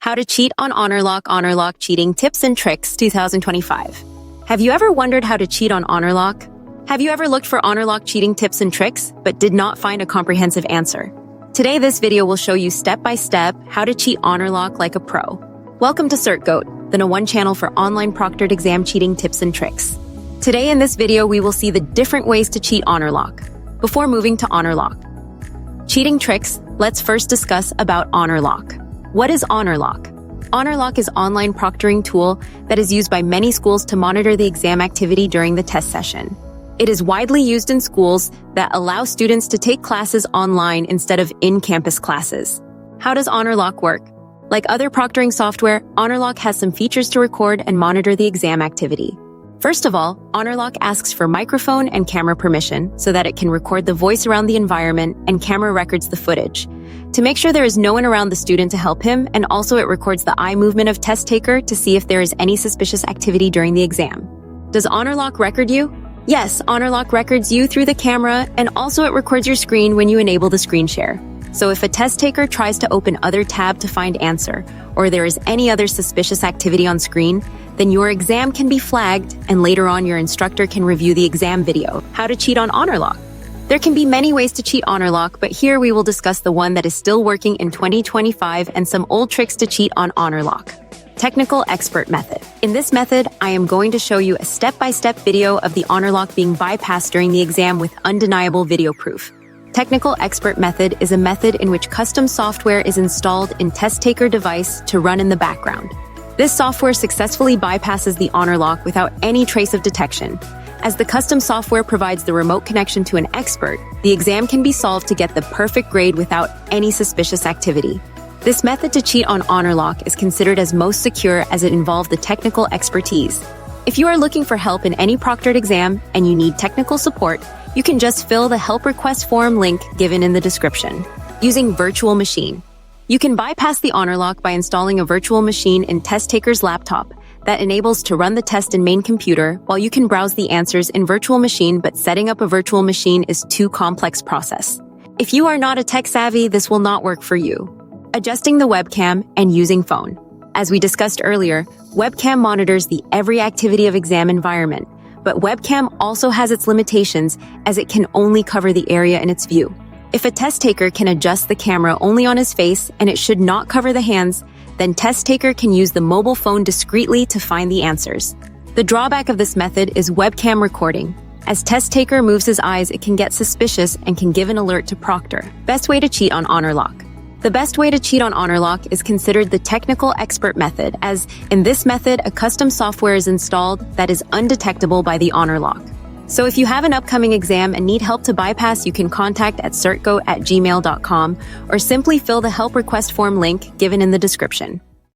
How to Cheat on Honorlock Cheating Tips and Tricks 2025. Have you ever wondered how to cheat on Honorlock? Have you ever looked for Honorlock cheating tips and tricks, but did not find a comprehensive answer? Today, this video will show you step-by-step how to cheat Honorlock like a pro. Welcome to certgoat, the #1 channel for online proctored exam cheating tips and tricks. Today in this video, we will see the different ways to cheat Honorlock. Before moving to Honorlock cheating tricks, let's first discuss about Honorlock. What is Honorlock? Honorlock is an online proctoring tool that is used by many schools to monitor the exam activity during the test session. It is widely used in schools that allow students to take classes online instead of in-campus classes. How does Honorlock work? Like other proctoring software, Honorlock has some features to record and monitor the exam activity. First of all, Honorlock asks for microphone and camera permission so that it can record the voice around the environment and camera records the footage, to make sure there is no one around the student to help him, and also it records the eye movement of test taker to see if there is any suspicious activity during the exam. Does Honorlock record you? Yes, Honorlock records you through the camera, and also it records your screen when you enable the screen share. So if a test taker tries to open other tab to find answer, or there is any other suspicious activity on screen, then your exam can be flagged, and later on your instructor can review the exam video. How to cheat on Honorlock? There can be many ways to cheat Honorlock, but here we will discuss the one that is still working in 2025 and some old tricks to cheat on Honorlock. Technical expert method. In this method, I am going to show you a step-by-step video of the Honorlock being bypassed during the exam with undeniable video proof. Technical expert method is a method in which custom software is installed in test taker device to run in the background. This software successfully bypasses the Honorlock without any trace of detection. As the custom software provides the remote connection to an expert, the exam can be solved to get the perfect grade without any suspicious activity. This method to cheat on Honorlock is considered as most secure as it involved the technical expertise. If you are looking for help in any proctored exam and you need technical support, you can just fill the help request form link given in the description. Using virtual machine. You can bypass the Honorlock by installing a virtual machine in test taker's laptop that enables to run the test in main computer while you can browse the answers in virtual machine, but setting up a virtual machine is too complex process. If you are not a tech savvy, this will not work for you. Adjusting the webcam and using phone. As we discussed earlier, webcam monitors the every activity of exam environment, but webcam also has its limitations as it can only cover the area in its view. If a test taker can adjust the camera only on his face and it should not cover the hands, then test taker can use the mobile phone discreetly to find the answers. The drawback of this method is webcam recording. As test taker moves his eyes, it can get suspicious and can give an alert to proctor. Best way to cheat on Honorlock. The best way to cheat on Honorlock is considered the technical expert method, as in this method, a custom software is installed that is undetectable by the Honorlock. So if you have an upcoming exam and need help to bypass, you can contact at certgoat@gmail.com or simply fill the help request form link given in the description.